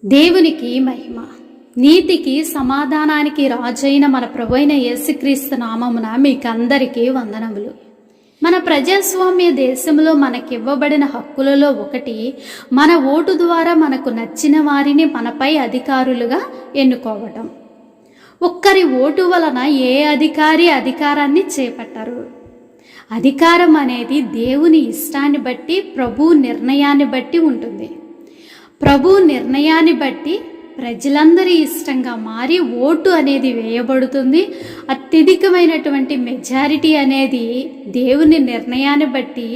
దేవునికి మహిమ. నీతికి సమాధానానికి రాజైన మన ప్రభువైన యేసుక్రీస్తు నామమున మీకందరికీ వందనములు. మన ప్రజాస్వామ్య దేశంలో మనకివ్వబడిన హక్కులలో ఒకటి మన ఓటు ద్వారా మనకు నచ్చిన వారిని మనపై అధికారులుగా ఎన్నుకోవటం. ఒక్కరి ఓటు వలన ఏ అధికారి అధికారాన్ని చేపట్టరు. అధికారం అనేది దేవుని ఇష్టాన్ని బట్టి, ప్రభు నిర్ణయాన్ని బట్టి ఉంటుంది. ప్రభు నిర్ణయాన్ని బట్టి ప్రజలందరి ఇష్టంగా మారి ఓటు అనేది వేయబడుతుంది. అత్యధికమైనటువంటి మెజారిటీ అనేది దేవుని నిర్ణయాన్ని బట్టి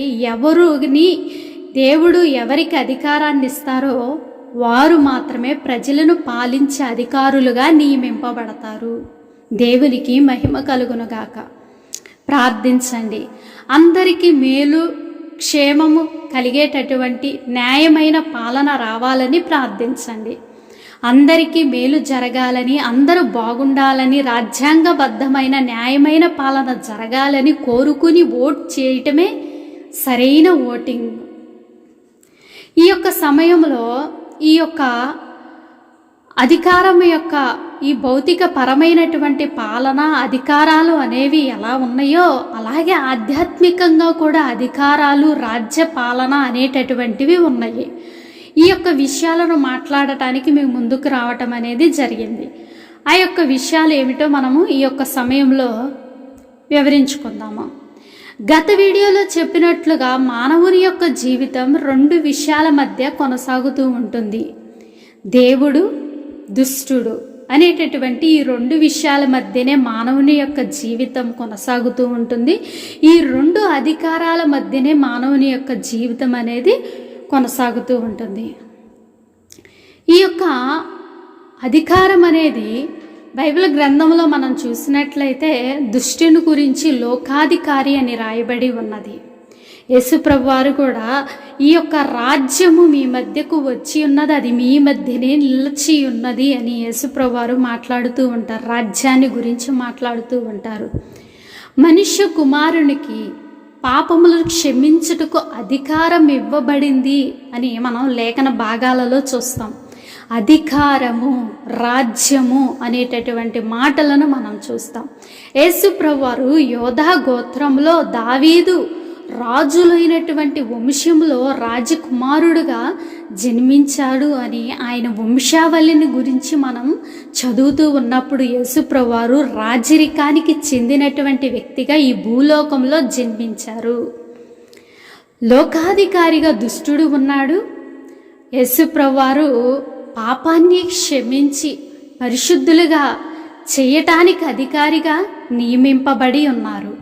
దేవుడు ఎవరికి అధికారాన్ని ఇస్తారో వారు మాత్రమే ప్రజలను పాలించే అధికారులుగా నియమింపబడతారు. దేవునికి మహిమ కలుగునుగాక. ప్రార్థించండి. అందరికీ మేలు క్షేమము కలిగేటటువంటి న్యాయమైన పాలన రావాలని ప్రార్థించండి. అందరికీ మేలు జరగాలని, అందరూ బాగుండాలని, రాజ్యాంగబద్ధమైన న్యాయమైన పాలన జరగాలని కోరుకుని ఓట్ చేయటమే సరైన ఓటింగ్. ఈ యొక్క సమయంలో ఈ యొక్క అధికారం యొక్క ఈ భౌతిక పరమైనటువంటి పాలన అధికారాలు అనేవి ఎలా ఉన్నాయో అలాగే ఆధ్యాత్మికంగా కూడా అధికారాలు, రాజ్య పాలన అనేటటువంటివి ఉన్నాయి. ఈ యొక్క విషయాలను మాట్లాడటానికి మేము ముందుకు రావటం అనేది జరిగింది. ఆ యొక్క విషయాలు ఏమిటో మనము ఈ యొక్క సమయంలో వివరించుకుందాము. గత వీడియోలో చెప్పినట్లుగా మానవుని యొక్క జీవితం రెండు విషయాల మధ్య కొనసాగుతూ ఉంటుంది. దేవుడు, దుష్టుడు అనేటటువంటి ఈ రెండు విషయాల మధ్యనే మానవుని యొక్క జీవితం కొనసాగుతూ ఉంటుంది. ఈ రెండు అధికారాల మధ్యనే మానవుని యొక్క జీవితం అనేది కొనసాగుతూ ఉంటుంది. ఈ యొక్క అధికారం అనేది బైబిల్ గ్రంథంలో మనం చూసినట్లయితే దుష్టుని గురించి లోకాధికారి అని రాయబడి ఉన్నది. యేసుప్రభు వారు కూడా ఈ యొక్క రాజ్యము మీ మధ్యకు వచ్చి ఉన్నది, అది మీ మధ్యనే నిలిచి ఉన్నది అని యేసుప్రభు వారు మాట్లాడుతూ ఉంటారు. రాజ్యాన్ని గురించి మాట్లాడుతూ ఉంటారు. మనుష్య కుమారునికి పాపములను క్షమించుటకు అధికారం ఇవ్వబడింది అని మనం లేఖన భాగాలలో చూస్తాం. అధికారము, రాజ్యము అనేటటువంటి మాటలను మనం చూస్తాం. యేసుప్రభు వారు యోధా గోత్రంలో దావీదు రాజులైనటువంటి వంశంలో రాజకుమారుడుగా జన్మించాడు అని ఆయన వంశావళిని గురించి మనం చదువుతూ ఉన్నప్పుడు యేసుప్రభు వారు రాజరికానికి చెందినటువంటి వ్యక్తిగా ఈ భూలోకంలో జన్మించారు. లోకాధికారిగా దుష్టుడు ఉన్నాడు. యేసుప్రభు వారు పాపాన్ని క్షమించి పరిశుద్ధులుగా చేయటానికి అధికారిగా నియమింపబడి ఉన్నారు.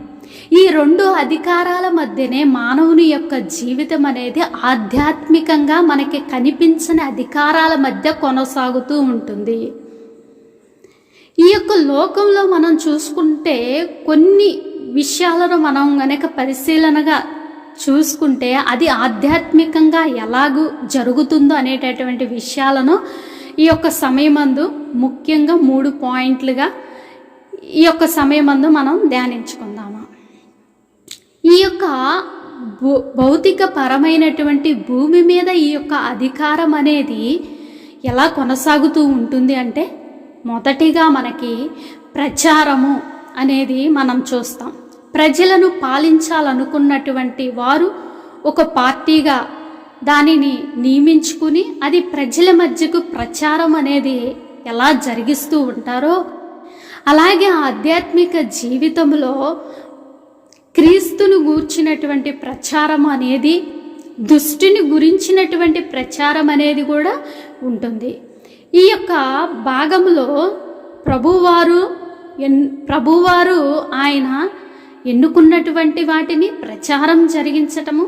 ఈ రెండు అధికారాల మధ్యనే మానవుని యొక్క జీవితం అనేది ఆధ్యాత్మికంగా మనకి కనిపించని అధికారాల మధ్య కొనసాగుతూ ఉంటుంది. ఈ యొక్క లోకంలో మనం చూసుకుంటే కొన్ని విషయాలను మనం గనక పరిశీలనగా చూసుకుంటే అది ఆధ్యాత్మికంగా ఎలాగూ జరుగుతుందో అనేటటువంటి విషయాలను ఈ యొక్క సమయమందు ముఖ్యంగా 3 పాయింట్లుగా ఈ యొక్క సమయమందు మనం ధ్యానించుకుందాము. ఈ యొక్క భౌతిక పరమైనటువంటి భూమి మీద ఈ యొక్క అధికారం అనేది ఎలా కొనసాగుతూ ఉంటుంది అంటే, మొదటిగా మనకి ప్రచారము అనేది మనం చూస్తాం. ప్రజలను పాలించాలనుకున్నటువంటి వారు ఒక పార్టీగా దానిని నియమించుకుని అది ప్రజల మధ్యకు ప్రచారం అనేది ఎలా జరిగిస్తూ ఉంటారో అలాగే ఆధ్యాత్మిక జీవితంలో క్రీస్తును గూర్చినటువంటి ప్రచారం అనేది, దుష్టుని గురించినటువంటి ప్రచారం అనేది కూడా ఉంటుంది. ఈ యొక్క భాగంలో ప్రభువారు ఆయన ఎన్నుకున్నటువంటి వాటిని ప్రచారం జరిగించటము,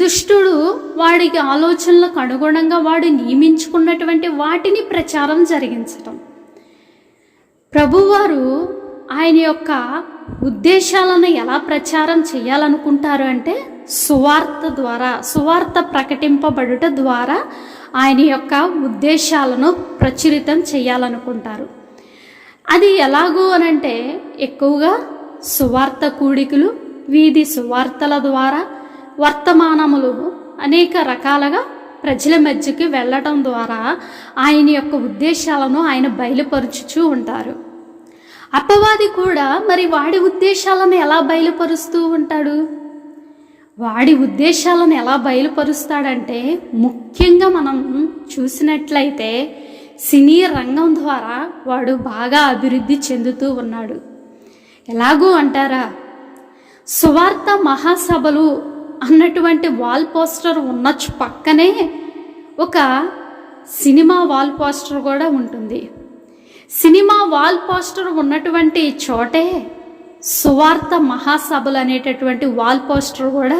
దుష్టుడు వాడికి ఆలోచనలకు అనుగుణంగా వాడు నియమించుకున్నటువంటి వాటిని ప్రచారం జరిగించటం. ప్రభువారు ఆయన యొక్క ఉద్దేశాలను ఎలా ప్రచారం చేయాలనుకుంటారు అంటే సువార్త ప్రకటింపబడుట ద్వారా ఆయన యొక్క ఉద్దేశాలను ప్రచురితం చేయాలనుకుంటారు. అది ఎలాగూ అనంటే ఎక్కువగా సువార్త కూడికలు, వీధి సువార్తల ద్వారా వర్తమానములు అనేక రకాలుగా ప్రజల మధ్యకి వెళ్ళటం ద్వారా ఆయన యొక్క ఉద్దేశాలను ఆయన బయలుపరుచుచూ ఉంటారు. అపవాది కూడా మరి వాడి ఉద్దేశాలను ఎలా బయలుపరుస్తూ ఉంటాడు? వాడి ఉద్దేశాలను ఎలా బయలుపరుస్తాడంటే, ముఖ్యంగా మనం చూసినట్లయితే సినీ రంగం ద్వారా వాడు బాగా అభివృద్ధి చెందుతూ ఉన్నాడు. ఎలాగూ అంటారా, సువార్త మహాసభలు అన్నటువంటి వాల్ పోస్టర్ ఉన్న పక్కనే ఒక సినిమా వాల్ పోస్టర్ కూడా ఉంటుంది. సినిమా వాల్ పోస్టర్ ఉన్నటువంటి చోటే సువార్త మహాసభలు అనేటటువంటి వాల్ పోస్టర్ కూడా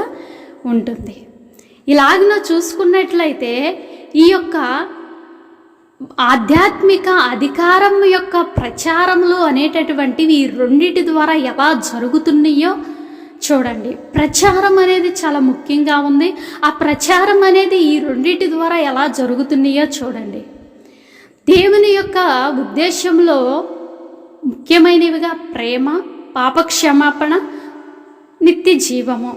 ఉంటుంది. ఇలాగన చూసుకున్నట్లయితే ఈ యొక్క ఆధ్యాత్మిక అధికారం యొక్క ప్రచారములు అనేటటువంటివి ఈ రెండిటి ద్వారా ఎలా జరుగుతున్నాయో చూడండి. ప్రచారం అనేది చాలా ముఖ్యంగా ఉంది. ఆ ప్రచారం అనేది ఈ రెండిటి ద్వారా ఎలా జరుగుతున్నాయో చూడండి. దేవుని యొక్క ఉద్దేశంలో ముఖ్యమైనవిగా ప్రేమ, పాపక్షమాపణ, నిత్య జీవము.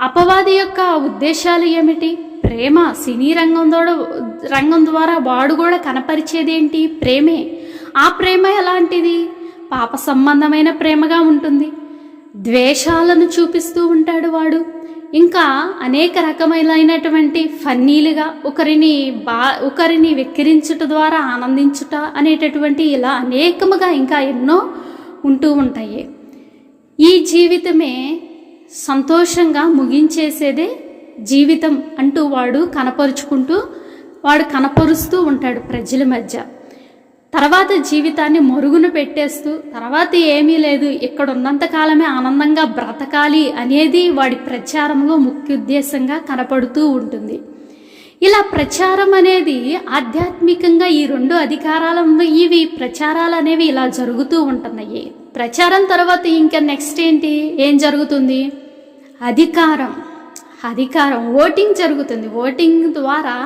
అపవాది యొక్క ఉద్దేశాలు ఏమిటి? ప్రేమ. సినీ రంగం ద్వారా వాడు కూడా కనపరిచేది ఏంటి? ప్రేమే. ఆ ప్రేమ ఎలాంటిది? పాప సంబంధమైన ప్రేమగా ఉంటుంది. ద్వేషాలను చూపిస్తూ ఉంటాడు వాడు. ఇంకా అనేక రకమైనటువంటి ఫన్నీలుగా ఒకరిని వెక్కిరించుట ద్వారా ఆనందించుట అనేటటువంటి ఇలా అనేకముగా ఇంకా ఎన్నో ఉంటూ ఉంటాయి. ఈ జీవితమే సంతోషంగా ముగించేసేదే జీవితం అంటూ వాడు కనపరుస్తూ ఉంటాడు ప్రజల మధ్య. తర్వాత జీవితాన్ని మరుగున పెట్టేస్తూ తర్వాత ఏమీ లేదు, ఇక్కడ ఉన్నంతకాలమే ఆనందంగా బ్రతకాలి అనేది వాడి ప్రచారంలో ముఖ్య ఉద్దేశంగా కనపడుతూ ఉంటుంది. ఇలా ప్రచారం అనేది ఆధ్యాత్మికంగా ఈ రెండు అధికారాలు ఇవి ప్రచారాలు అనేవి ఇలా జరుగుతూ ఉంటున్నాయి. ప్రచారం తర్వాత ఇంకా నెక్స్ట్ ఏం జరుగుతుంది? అధికారం. ఓటింగ్ జరుగుతుంది. ఓటింగ్ ద్వారా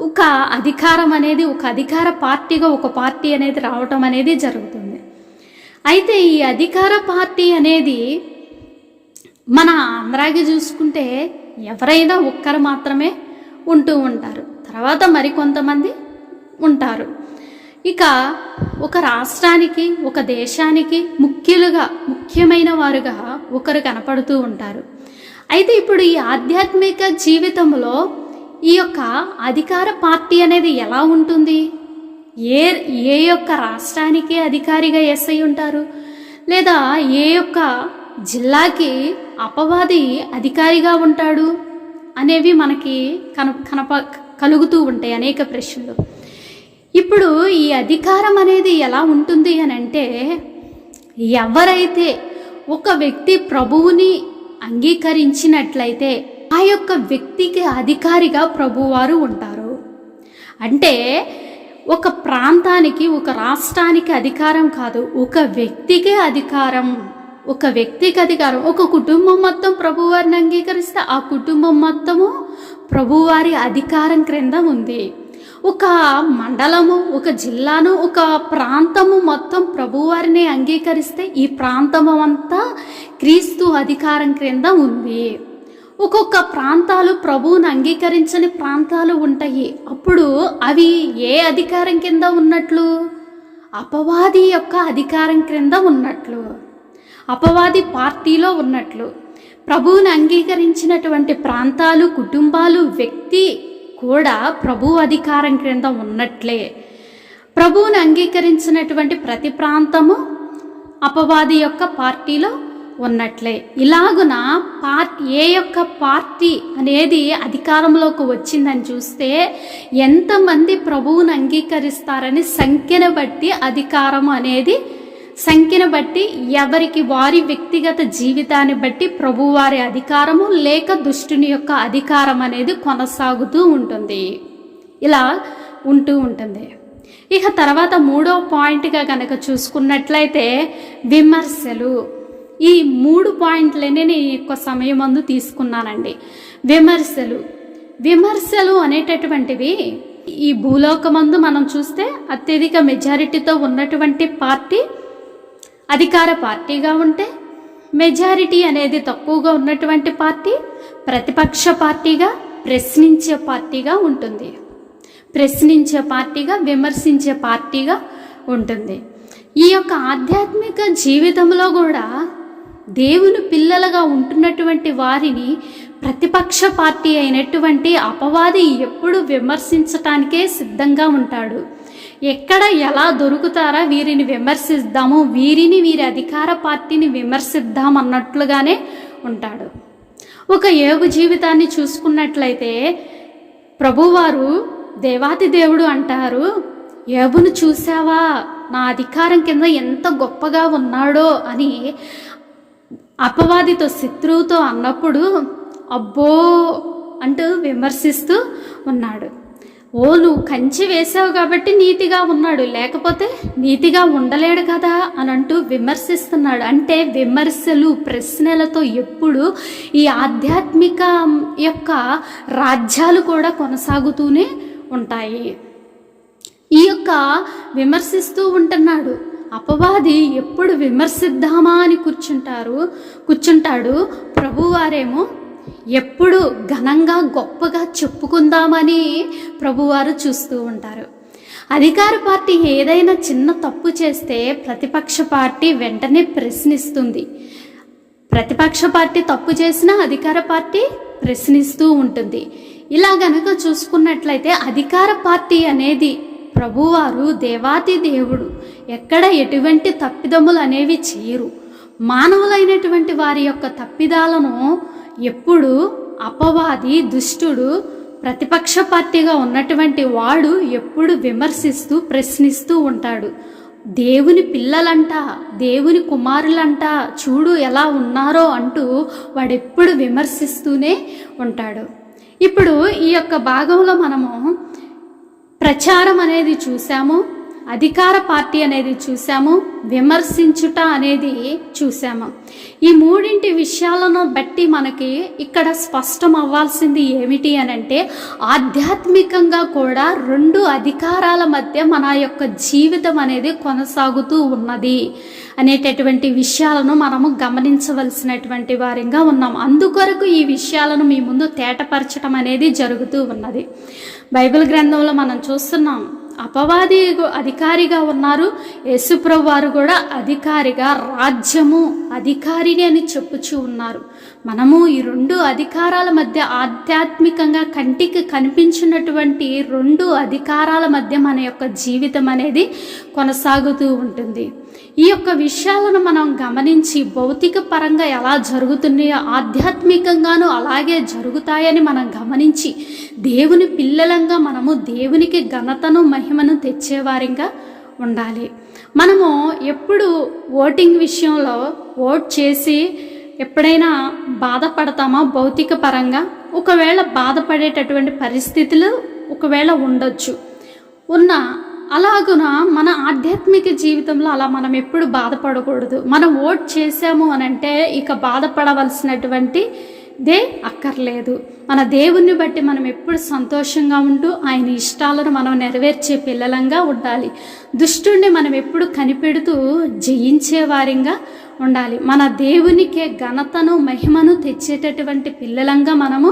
ఒక అధికారం అనేది ఒక అధికార పార్టీగా ఒక పార్టీ అనేది రావటం అనేది జరుగుతుంది. అయితే ఈ అధికార పార్టీ అనేది మన ఆంధ్రాకి చూసుకుంటే ఎవరైనా ఒక్కరు మాత్రమే ఉంటూ ఉంటారు. తర్వాత మరికొంతమంది ఉంటారు. ఇక ఒక రాష్ట్రానికి ఒక దేశానికి ముఖ్యమైన వారుగా ఒకరు కనపడుతూ ఉంటారు. అయితే ఇప్పుడు ఈ ఆధ్యాత్మిక జీవితంలో ఈ యొక్క అధికార పార్టీ అనేది ఎలా ఉంటుంది? ఏ యొక్క రాష్ట్రానికి అధికారిగా ఎస్ఐ ఉంటారు, లేదా ఏ యొక్క జిల్లాకి అపవాది అధికారిగా ఉంటాడు అనేవి మనకి కలుగుతూ ఉంటాయి అనేక ప్రశ్నలు. ఇప్పుడు ఈ అధికారం అనేది ఎలా ఉంటుంది అని అంటే, ఎవరైతే ఒక వ్యక్తి ప్రభువుని అంగీకరించినట్లయితే ఆ యొక్క వ్యక్తికి అధికారిగా ప్రభువారు ఉంటారు. అంటే ఒక ప్రాంతానికి ఒక రాష్ట్రానికి అధికారం కాదు, ఒక వ్యక్తికి అధికారం. ఒక కుటుంబం మొత్తం ప్రభువారిని అంగీకరిస్తే ఆ కుటుంబం మొత్తము ప్రభువారి అధికారం క్రింద ఉంది. ఒక మండలము, ఒక జిల్లాను, ఒక ప్రాంతము మొత్తం ప్రభువారిని అంగీకరిస్తే ఈ ప్రాంతము అంతా క్రీస్తు అధికారం క్రింద ఉంది. ఒక్కొక్క ప్రాంతాలు ప్రభువుని అంగీకరించని ప్రాంతాలు ఉంటాయి. అప్పుడు అవి ఏ అధికారం కింద ఉన్నట్లు? అపవాది యొక్క అధికారం క్రింద ఉన్నట్లు, అపవాది పార్టీలో ఉన్నట్లు. ప్రభువుని అంగీకరించినటువంటి ప్రాంతాలు, కుటుంబాలు, వ్యక్తి కూడా ప్రభు అధికారం క్రింద ఉన్నట్లే. ప్రభువుని అంగీకరించినటువంటి ప్రతి ప్రాంతము అపవాది యొక్క పార్టీలో ఉన్నట్లే. ఇలాగున ఏ యొక్క పార్టీ అనేది అధికారంలోకి వచ్చిందని చూస్తే ఎంతమంది ప్రభువుని అంగీకరిస్తారని సంఖ్యను బట్టి అధికారం అనేది సంఖ్యను బట్టి ఎవరికి వారి వ్యక్తిగత జీవితాన్ని బట్టి ప్రభువారి అధికారము లేక దుష్టుని యొక్క అధికారం అనేది కొనసాగుతూ ఉంటుంది. ఇలా ఉంటూ ఉంటుంది. ఇక తర్వాత 3వ పాయింట్గా కనుక చూసుకున్నట్లయితే విమర్శలు. ఈ 3 పాయింట్లనే నేను ఎక్కువ సమయం ముందు తీసుకున్నానండి. విమర్శలు అనేటటువంటివి ఈ భూలోకమందు మనం చూస్తే అత్యధిక మెజారిటీతో ఉన్నటువంటి పార్టీ అధికార పార్టీగా ఉంటే, మెజారిటీ అనేది తక్కువగా ఉన్నటువంటి పార్టీ ప్రతిపక్ష పార్టీగా ప్రశ్నించే పార్టీగా ఉంటుంది, ప్రశ్నించే పార్టీగా, విమర్శించే పార్టీగా ఉంటుంది. ఈ యొక్క ఆధ్యాత్మిక జీవితంలో కూడా దేవుని పిల్లలుగా ఉంటున్నటువంటి వారిని ప్రతిపక్ష పార్టీ అయినటువంటి అపవాది ఎప్పుడు విమర్శించటానికే సిద్ధంగా ఉంటాడు. ఎక్కడ ఎలా దొరుకుతారా వీరిని విమర్శిద్దాము, వీరి అధికార పార్టీని విమర్శిద్దాం అన్నట్లుగానే ఉంటాడు. ఒక యోగు జీవితాన్ని చూసుకున్నట్లయితే ప్రభువారు దేవాతి దేవుడు అంటారు, యోబును చూసావా, నా అధికారం కింద ఎంత గొప్పగా ఉన్నాడో అని అపవాదితో, శత్రువుతో అన్నప్పుడు అబ్బో అంటూ విమర్శిస్తూ ఉన్నాడు. ఓ నువ్వు కంచి వేసావు కాబట్టి నీతిగా ఉన్నాడు, లేకపోతే నీతిగా ఉండలేడు కదా అని అంటూ విమర్శిస్తున్నాడు. అంటే విమర్శలు, ప్రశ్నలతో ఎప్పుడు ఈ ఆధ్యాత్మిక యొక్క రాజ్యాలు కూడా కొనసాగుతూనే ఉంటాయి. ఈ యొక్క విమర్శిస్తూ ఉంటున్నాడు. అపవాది ఎప్పుడు విమర్శిద్దామా అని కూర్చుంటాడు. ప్రభువారేమో ఎప్పుడు ఘనంగా గొప్పగా చెప్పుకుందామని ప్రభువారు చూస్తూ ఉంటారు. అధికార పార్టీ ఏదైనా చిన్న తప్పు చేస్తే ప్రతిపక్ష పార్టీ వెంటనే ప్రశ్నిస్తుంది. ప్రతిపక్ష పార్టీ తప్పు చేసినా అధికార పార్టీ ప్రశ్నిస్తూ ఉంటుంది. ఇలా గనక చూసుకున్నట్లయితే అధికార పార్టీ అనేది ప్రభువారు దేవాతి దేవుడు, ఎక్కడ ఎటువంటి తప్పిదములు అనేవి చేయరు. మానవులైనటువంటి వారి యొక్క తప్పిదాలను ఎప్పుడు అపవాది, దుష్టుడు, ప్రతిపక్ష పార్టీగా ఉన్నటువంటి వాడు ఎప్పుడు విమర్శిస్తూ ప్రశ్నిస్తూ ఉంటాడు. దేవుని పిల్లలంట, దేవుని కుమారులంట, చూడు ఎలా ఉన్నారో అంటూ వాడెప్పుడు విమర్శిస్తూనే ఉంటాడు. ఇప్పుడు ఈ యొక్క భాగంలో మనము ప్రచారం అనేది చూసాము, అధికార పార్టీ అనేది చూసాము, విమర్శించుట అనేది చూసాము. ఈ మూడింటి విషయాలను బట్టి మనకి ఇక్కడ స్పష్టం అవ్వాల్సింది ఏమిటి అనంటే, ఆధ్యాత్మికంగా కూడా రెండు అధికారాల మధ్య మన యొక్క జీవితం అనేది కొనసాగుతూ ఉన్నది అనేటటువంటి విషయాలను మనము గమనించవలసినటువంటి వారిగా ఉన్నాం. అందుకొరకు ఈ విషయాలను మీ ముందు తేటపరచడం అనేది జరుగుతూ ఉన్నది. బైబిల్ గ్రంథంలో మనం చూస్తున్నాం, అపవాది అధికారిగా ఉన్నారు, యేసుప్రభు వారు కూడా అధికారిగా, రాజ్యము అధికారిని అని చెప్పుచూ ఉన్నారు. మనము ఈ రెండు అధికారాల మధ్య, ఆధ్యాత్మికంగా కంటికి కనిపించినటువంటి రెండు అధికారాల మధ్య మన యొక్క జీవితం అనేది కొనసాగుతూ ఉంటుంది. ఈ యొక్క విషయాలను మనం గమనించి భౌతిక పరంగా ఎలా జరుగుతున్నాయో ఆధ్యాత్మికంగానూ అలాగే జరుగుతాయని మనం గమనించి దేవుని పిల్లలంగా మనము దేవునికి ఘనతను, మహిమను తెచ్చేవారిగా ఉండాలి. మనము ఎప్పుడు ఓటింగ్ విషయంలో ఓట్ చేసి ఎప్పుడైనా బాధపడతామా భౌతిక పరంగా? ఒకవేళ బాధపడేటటువంటి పరిస్థితులు ఒకవేళ ఉండొచ్చు. అలాగున మన ఆధ్యాత్మిక జీవితంలో అలా మనం ఎప్పుడు బాధపడకూడదు. మనం ఓట్ చేసాము అనంటే ఇక బాధపడవలసినటువంటి దే అక్కర్లేదు. మన దేవుణ్ణి బట్టి మనం ఎప్పుడు సంతోషంగా ఉంటూ ఆయన ఇష్టాలను మనం నెరవేర్చే పిల్లలంగా ఉండాలి. దుష్టుణ్ణి మనం ఎప్పుడు కనిపెడుతూ జయించే వారిగా ఉండాలి. మన దేవునికే ఘనతను, మహిమను తెచ్చేటటువంటి పిల్లలంగా మనము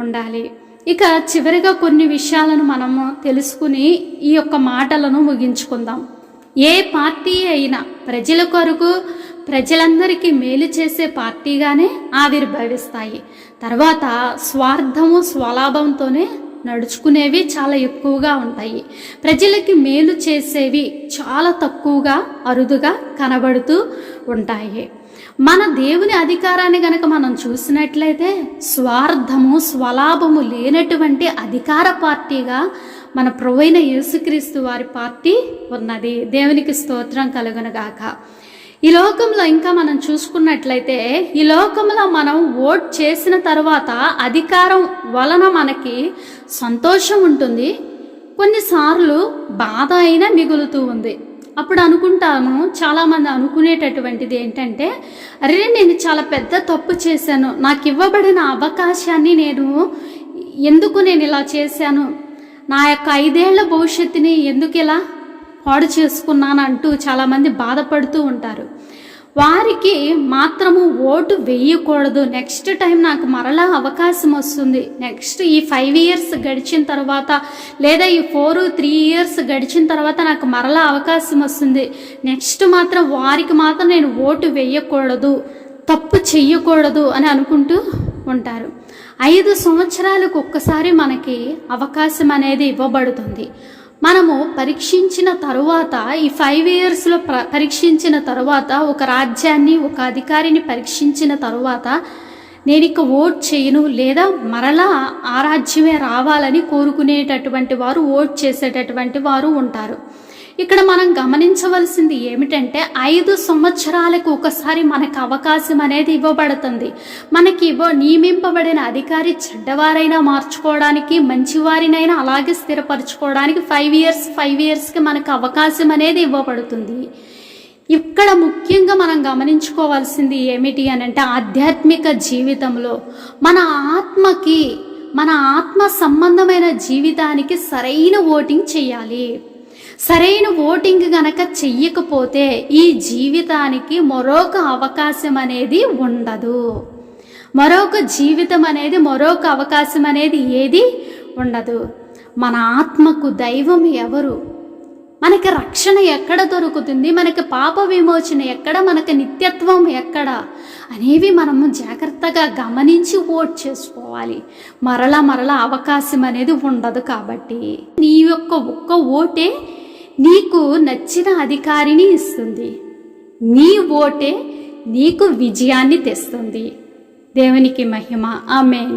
ఉండాలి. ఇక చివరిగా కొన్ని విషయాలను మనము తెలుసుకుని ఈ యొక్క మాటలను ముగించుకుందాం. ఏ పార్టీ అయినా ప్రజల కొరకు, ప్రజలందరికీ మేలు చేసే పార్టీగానే ఆవిర్భవిస్తాయి. తర్వాత స్వార్థము, స్వలాభంతోనే నడుచుకునేవి చాలా ఎక్కువగా ఉంటాయి. ప్రజలకి మేలు చేసేవి చాలా తక్కువగా, అరుదుగా కనబడుతూ ఉంటాయి. మన దేవుని అధికారాన్ని గనక మనం చూసినట్లయితే స్వార్థము, స్వలాభము లేనటువంటి అధికార పార్టీగా మన ప్రభువైన యేసుక్రీస్తు వారి పార్టీ ఉన్నది. దేవునికి స్తోత్రం కలుగునుగాక. ఈ లోకంలో ఇంకా మనం చూసుకున్నట్లయితే, ఈ లోకంలో మనం ఓట్ చేసిన తర్వాత అధికారం వలన మనకి సంతోషం ఉంటుంది, కొన్నిసార్లు బాధ అయినా మిగులుతూ ఉంది. అప్పుడు అనుకుంటాము, చాలామంది అనుకునేటటువంటిది ఏంటంటే, అరే నేను చాలా పెద్ద తప్పు చేశాను, నాకు ఇవ్వబడిన అవకాశాన్ని ఎందుకు నేను ఇలా చేశాను, నా యొక్క 5 ఏళ్ల భవిష్యత్తుని ఎందుకు ఇలా పాడు చేసుకున్నాను అంటూ చాలామంది బాధపడుతూ ఉంటారు. వారికి మాత్రము ఓటు వేయకూడదు. నెక్స్ట్ టైం నాకు మరలా అవకాశం వస్తుంది, నెక్స్ట్ ఈ 5 ఇయర్స్ గడిచిన తర్వాత లేదా ఈ 3 ఇయర్స్ గడిచిన తర్వాత నాకు మరలా అవకాశం వస్తుంది, నెక్స్ట్ మాత్రం వారికి మాత్రం నేను ఓటు వేయకూడదు, తప్పు చెయ్యకూడదు అని అనుకుంటూ ఉంటారు. 5 సంవత్సరాలకు ఒక్కసారి మనకి అవకాశం అనేది ఇవ్వబడుతుంది. మనము పరీక్షించిన తరువాత ఈ 5 ఇయర్స్లో పరీక్షించిన తరువాత ఒక రాజ్యాన్ని ఒక అధికారిని పరీక్షించిన తరువాత నేను ఇక ఓట్ చేయను లేదా మరలా ఆ రాజ్యమే రావాలని కోరుకునేటటువంటి వారు, ఓట్ చేసేటటువంటి వారు ఉంటారు. ఇక్కడ మనం గమనించవలసింది ఏమిటంటే 5 సంవత్సరాలకు ఒకసారి మనకు అవకాశం అనేది ఇవ్వబడుతుంది. మనకి నియమింపబడిన అధికారి చెడ్డవారైనా మార్చుకోవడానికి, మంచివారినైనా అలాగే స్థిరపరచుకోవడానికి 5 ఇయర్స్కి మనకు అవకాశం అనేది ఇవ్వబడుతుంది. ఇక్కడ ముఖ్యంగా మనం గమనించుకోవాల్సింది ఏమిటి అని అంటే ఆధ్యాత్మిక జీవితంలో మన ఆత్మ సంబంధమైన జీవితానికి సరైన ఓటింగ్ చేయాలి. సరైన ఓటింగ్ గనక చెయ్యకపోతే ఈ జీవితానికి మరొక అవకాశం అనేది ఉండదు. మరొక అవకాశం అనేది ఏది ఉండదు. మన ఆత్మకు దైవం ఎవరు, మనకి రక్షణ ఎక్కడ దొరుకుతుంది, మనకి పాప విమోచన ఎక్కడ, మనకి నిత్యత్వం ఎక్కడ అనేవి మనము జాగ్రత్తగా గమనించి ఓట్ చేసుకోవాలి. మరలా అవకాశం అనేది ఉండదు. కాబట్టి నీ యొక్క ఒక్క ఓటే నీకు నచ్చిన అధికారిని ఇస్తుంది. నీ ఓటే నీకు విజయాన్ని తెస్తుంది. దేవునికి మహిమ. ఆమేన్.